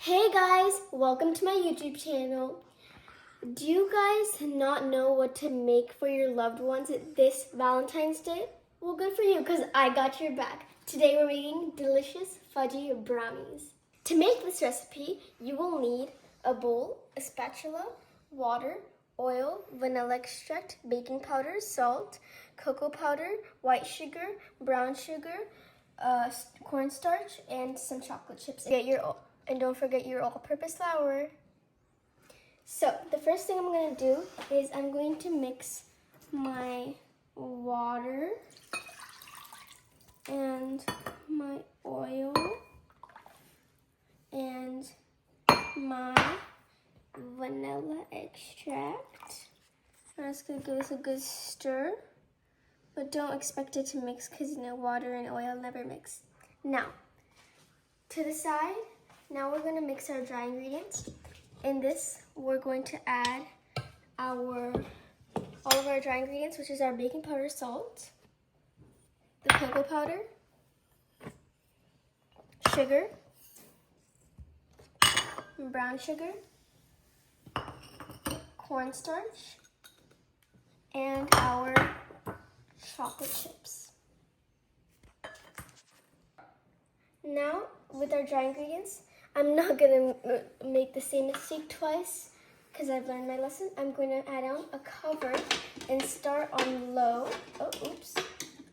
Hey guys, welcome to my YouTube channel. Do you guys not know what to make for your loved ones this Valentine's Day? Well, good for you because I got your back. Today we're making delicious fudgy brownies. To make this recipe, you will need a bowl, a spatula, water, oil, vanilla extract, baking powder, salt, cocoa powder, white sugar, brown sugar, cornstarch, and some chocolate chips. And don't forget your all-purpose flour. So the first thing I'm going to do is I'm going to mix my water and my oil and my vanilla extract. I'm just going to give this a good stir, but don't expect it to mix because water and oil never mix. Now, to the side, now we're going to mix our dry ingredients. In this, we're going to add all of our dry ingredients, which is our baking powder, salt, the cocoa powder, sugar, brown sugar, cornstarch, and our chocolate chips. Now, with our dry ingredients, I'm not going to make the same mistake twice because I've learned my lesson. I'm going to add on a cover and start on low. Oh, oops.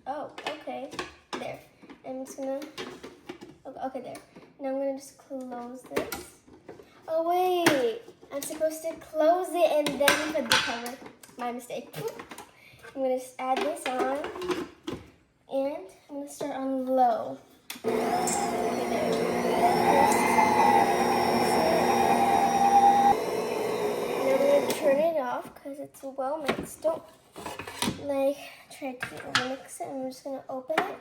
Oh, okay. There. I'm just going to, okay, there. Now I'm going to just close this. Oh, wait. I'm supposed to close it and then put the cover. My mistake. I'm going to just add this on and I'm going to start on low. Okay, turn it off because it's well mixed. Don't try to mix it. I'm just going to open it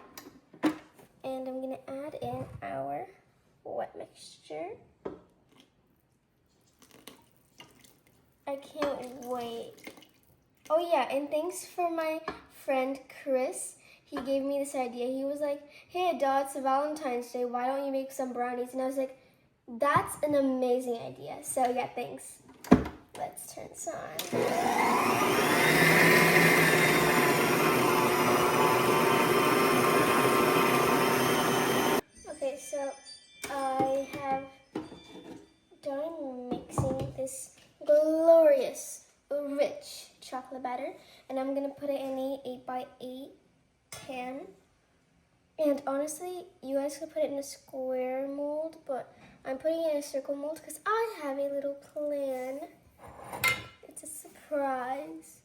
and I'm going to add in our wet mixture. I can't wait. Oh yeah, and thanks for my friend Chris. He gave me this idea. He was like, hey Adele, it's Valentine's Day. Why don't you make some brownies? And I was like, that's an amazing idea. So yeah, thanks. Let's turn this on. Okay, so I have done mixing this glorious, rich chocolate batter. And I'm going to put it in a 8x8 pan. And honestly, you guys could put it in a square mold, but I'm putting it in a circle mold because I have a little plan. It's a surprise.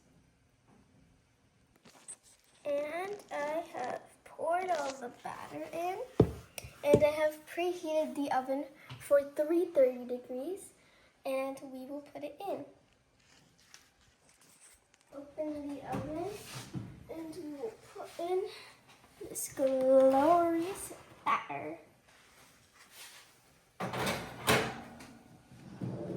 And I have poured all the batter in, and I have preheated the oven for 330 degrees, and we will put it in. Open the oven, and we will put in this glorious batter. And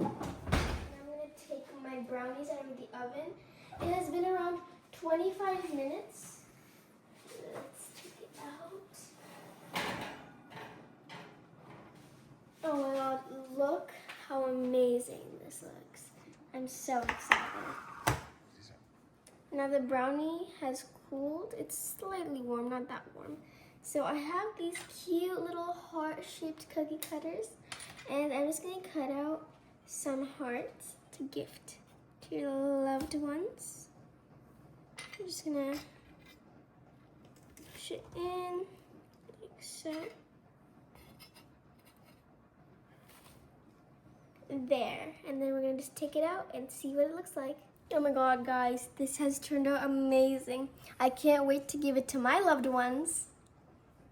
I'm going to take my brownies out of the oven. It has been around 25 minutes. Let's take it out. Oh my god, look how amazing this looks. I'm so excited. Now the brownie has cooled. It's slightly warm, not that warm. So I have these cute little heart-shaped cookie cutters, and I'm just gonna cut out some hearts to gift to your loved ones. I'm just gonna push it in like so. There, and then we're gonna just take it out and see what it looks like. Oh my god, guys, this has turned out amazing. I can't wait to give it to my loved ones.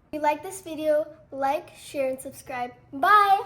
If you like this video, like, share, and subscribe. Bye!